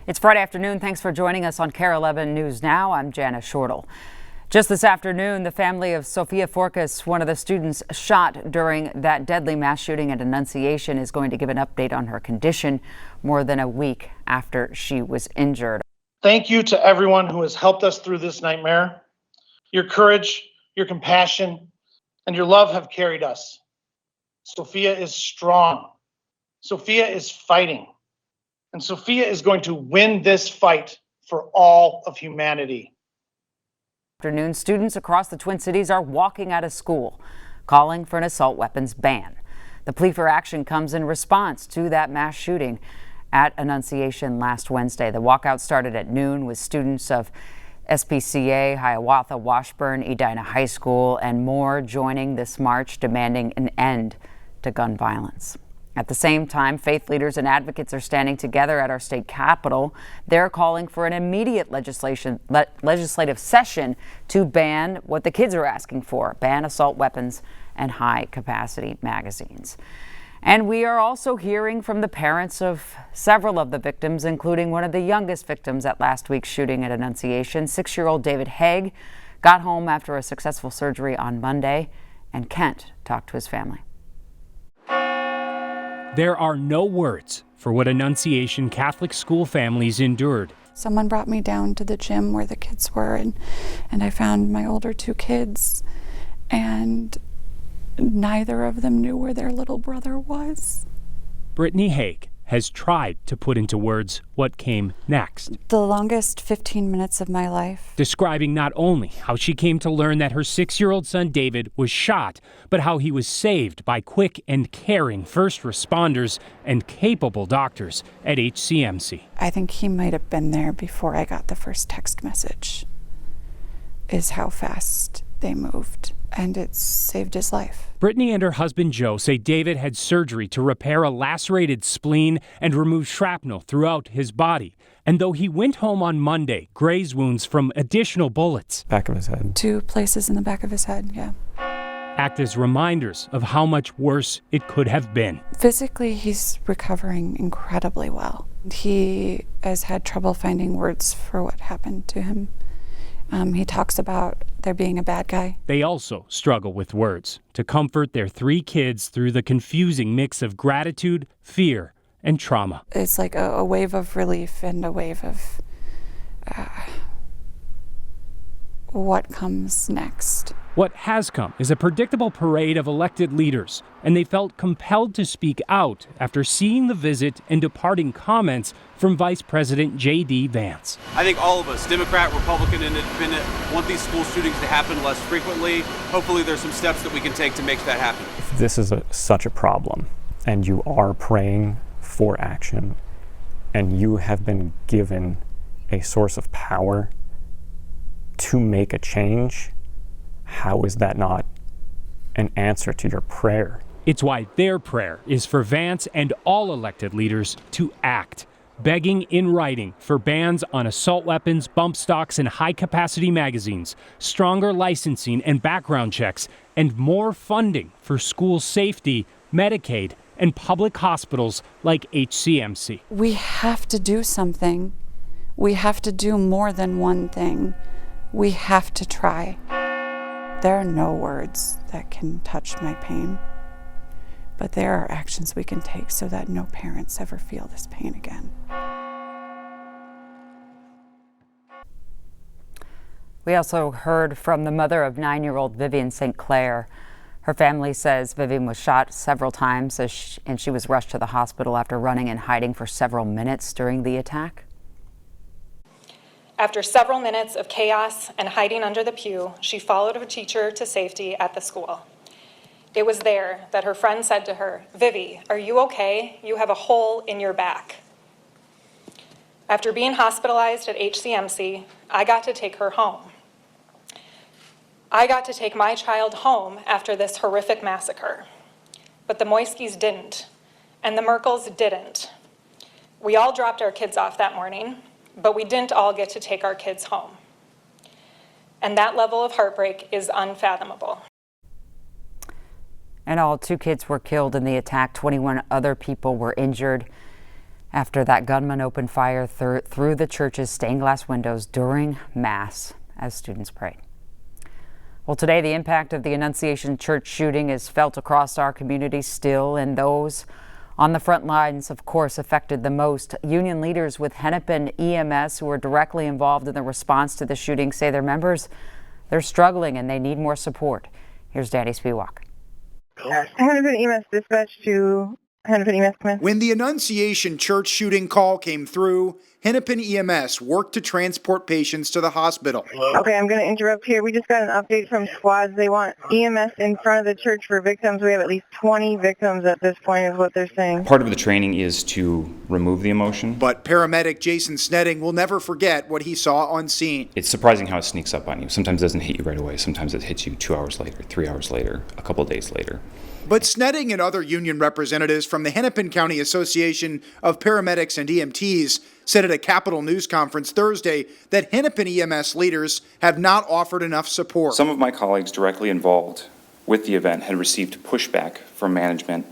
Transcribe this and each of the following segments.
It's Friday afternoon. Thanks for joining us on KARE 11 News Now. I'm Janice Shortle. Just this afternoon, the family of Sofia Forcas, one of the students shot during that deadly mass shooting at Annunciation, is going to give an update on her condition more than a week after she was injured. Thank you to everyone who has helped us through this nightmare. Your courage, your compassion, and your love have carried us. Sofia is strong. Sofia is fighting. And Sofia is going to win this fight for all of humanity. Afternoon, students across the Twin Cities are walking out of school, calling for an assault weapons ban. The plea for action comes in response to that mass shooting at Annunciation last Wednesday. The walkout started at noon with students of SPCA, Hiawatha, Washburn, Edina High School, and more joining this march demanding an end to gun violence. At the same time, faith leaders and advocates are standing together at our state capitol. They're calling for an immediate legislative session to ban what the kids are asking for, ban assault weapons and high-capacity magazines. And we are also hearing from the parents of several of the victims, including one of the youngest victims at last week's shooting at Annunciation. 6-year-old David Haig got home after a successful surgery on Monday, and Kent talked to his family. There are no words for what Annunciation Catholic school families endured. Someone brought me down to the gym where the kids were, and I found my older two kids, and neither of them knew where their little brother was. Brittany Haig has tried to put into words what came next. The longest 15 minutes of my life. Describing not only how she came to learn that her 6-year-old son David was shot, but how he was saved by quick and caring first responders and capable doctors at HCMC. I think he might have been there before I got the first text message, is how fast they moved, and it saved his life. Brittany and her husband Joe say David had surgery to repair a lacerated spleen and remove shrapnel throughout his body. And though he went home on Monday, graze wounds from additional bullets. Back of his head. 2 places in the back of his head, yeah. Act as reminders of how much worse it could have been. Physically, he's recovering incredibly well. He has had trouble finding words for what happened to him. He talks about there being a bad guy. They also struggle with words to comfort their 3 kids through the confusing mix of gratitude, fear, and trauma. It's like a wave of relief and a wave of what comes next. What has come is a predictable parade of elected leaders, and they felt compelled to speak out after seeing the visit and departing comments from Vice President J.D. Vance. I think all of us, Democrat, Republican, and Independent, want these school shootings to happen less frequently. Hopefully there's some steps that we can take to make that happen. If this is such a problem, and you are praying for action, and you have been given a source of power to make a change, how is that not an answer to your prayer? It's why their prayer is for Vance and all elected leaders to act, begging in writing for bans on assault weapons, bump stocks, and high-capacity magazines, stronger licensing and background checks, and more funding for school safety, Medicaid, and public hospitals like HCMC. We have to do something. We have to do more than one thing. We have to try. There are no words that can touch my pain, but there are actions we can take so that no parents ever feel this pain again. We also heard from the mother of 9-year-old Vivian St. Clair. Her family says Vivian was shot several times and she was rushed to the hospital after running and hiding for several minutes during the attack. After several minutes of chaos and hiding under the pew, she followed her teacher to safety at the school. It was there that her friend said to her, "Vivi, are you okay? You have a hole in your back." After being hospitalized at HCMC, I got to take her home. I got to take my child home after this horrific massacre, but the Moiskis didn't, and the Merkles didn't. We all dropped our kids off that morning, but we didn't all get to take our kids home. And that level of heartbreak is unfathomable. And all 2 kids were killed in the attack. 21 other people were injured. after that gunman opened fire through the church's stained glass windows during Mass as students prayed. Well, today the impact of the Annunciation Church shooting is felt across our community still, and those on the front lines, of course, affected the most. Union leaders with Hennepin EMS, who are directly involved in the response to the shooting, say their members, they're struggling and they need more support. Here's Danny Spiewak. Hennepin EMS dispatch to Hennepin EMS command. When the Annunciation Church shooting call came through, Hennepin EMS worked to transport patients to the hospital. Okay, I'm going to interrupt here. We just got an update from squads. They want EMS in front of the church for victims. We have at least 20 victims at this point is what they're saying. Part of the training is to remove the emotion. But paramedic Jason Snetting will never forget what he saw on scene. It's surprising how it sneaks up on you. Sometimes it doesn't hit you right away. Sometimes it hits you 2 hours later, 3 hours later, a couple of days later. But Snetting and other union representatives from the Hennepin County Association of Paramedics and EMTs said at a Capitol News conference Thursday that Hennepin EMS leaders have not offered enough support. Some of my colleagues directly involved with the event had received pushback from management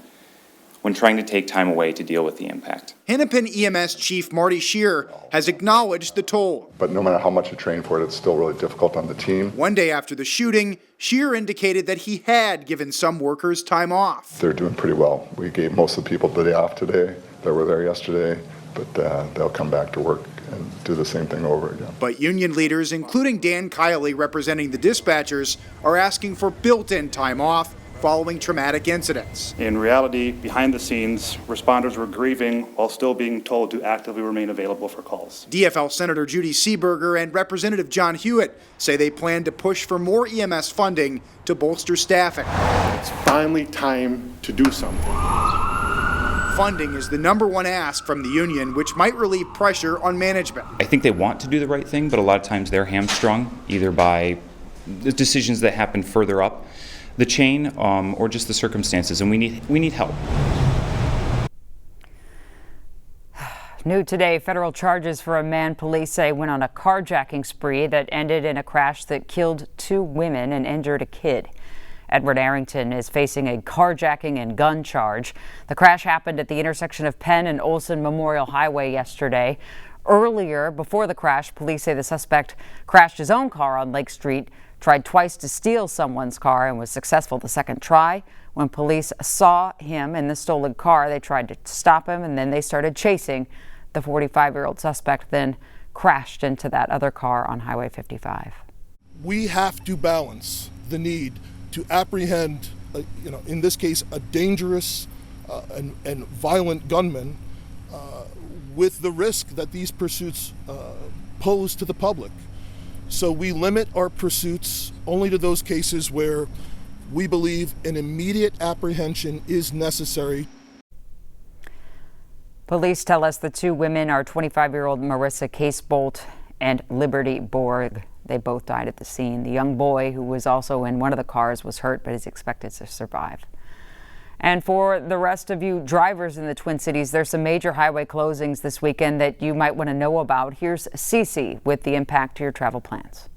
when trying to take time away to deal with the impact. Hennepin EMS Chief Marty Shear has acknowledged the toll. But no matter how much you train for it, it's still really difficult on the team. One day after the shooting, Shear indicated that he had given some workers time off. They're doing pretty well. We gave most of the people the day off today that were there yesterday, but they'll come back to work and do the same thing over again. But union leaders, including Dan Kiley representing the dispatchers, are asking for built-in time off following traumatic incidents. In reality, behind the scenes, responders were grieving while still being told to actively remain available for calls. DFL Senator Judy Seeberger and Representative John Hewitt say they plan to push for more EMS funding to bolster staffing. It's finally time to do something. Funding is the #1 ask from the union, which might relieve pressure on management. I think they want to do the right thing, but a lot of times they're hamstrung either by the decisions that happen further up the chain or just the circumstances, and we need help. New today, federal charges for a man police say went on a carjacking spree that ended in a crash that killed 2 women and injured a kid. Edward Arrington is facing a carjacking and gun charge. The crash happened at the intersection of Penn and Olson Memorial Highway yesterday. Earlier, before the crash, police say the suspect crashed his own car on Lake Street, tried twice to steal someone's car and was successful the second try. When police saw him in the stolen car, they tried to stop him, and then they started chasing. The 45-year-old suspect then crashed into that other car on Highway 55. We have to balance the need to apprehend, in this case, a dangerous and violent gunman with the risk that these pursuits pose to the public. So we limit our pursuits only to those cases where we believe an immediate apprehension is necessary. Police tell us the 2 women are 25-year-old Marissa Casebolt and Liberty Borg. They both died at the scene. The young boy, who was also in one of the cars, was hurt but is expected to survive. And for the rest of you drivers in the Twin Cities, there's some major highway closings this weekend that you might want to know about. Here's Cece with the impact to your travel plans.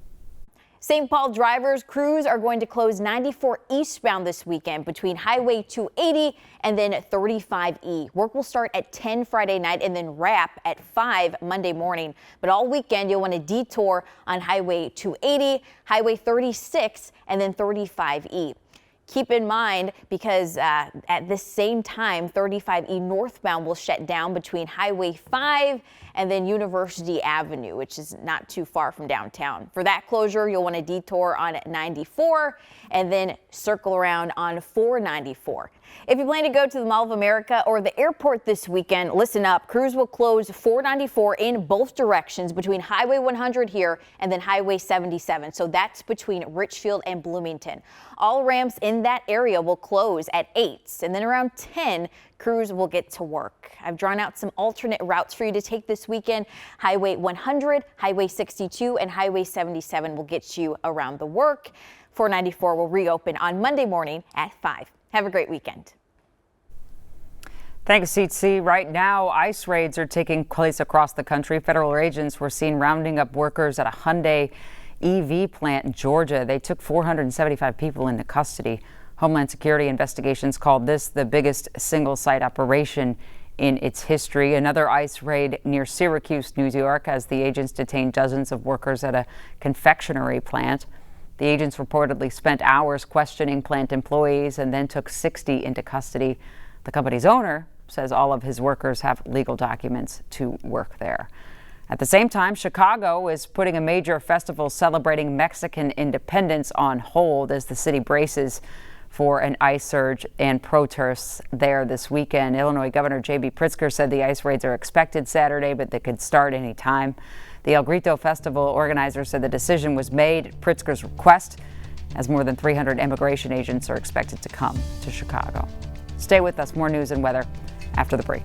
St. Paul drivers, crews are going to close 94 eastbound this weekend between Highway 280 and then 35E. Work will start at 10 Friday night and then wrap at 5 Monday morning. But all weekend, you'll want to detour on Highway 280, Highway 36, and then 35E. Keep in mind, because at the same time, 35E northbound will shut down between Highway 5 and then University Avenue, which is not too far from downtown. For that closure, you'll want to detour on 94 and then circle around on 494. If you plan to go to the Mall of America or the airport this weekend, listen up. Crews will close 494 in both directions between Highway 100 here and then Highway 77. So that's between Richfield and Bloomington. All ramps in that area will close at 8, and then around 10, crews will get to work. I've drawn out some alternate routes for you to take this weekend. Highway 100, Highway 62, and Highway 77 will get you around the work. 494 will reopen on Monday morning at 5. Have a great weekend. Thanks, CC. Right now, ICE raids are taking place across the country. Federal agents were seen rounding up workers at a Hyundai EV plant in Georgia. They took 475 people into custody. Homeland Security investigations called this the biggest single-site operation in its history. Another ICE raid near Syracuse, New York, as the agents detained dozens of workers at a confectionery plant. The agents reportedly spent hours questioning plant employees and then took 60 into custody. The company's owner says all of his workers have legal documents to work there. At the same time, Chicago is putting a major festival celebrating Mexican independence on hold as the city braces for an ICE surge and protests there this weekend. Illinois Governor J.B. Pritzker said the ICE raids are expected Saturday, but they could start any time. The El Grito Festival organizer said the decision was made at Pritzker's request, as more than 300 immigration agents are expected to come to Chicago. Stay with us. More news and weather after the break.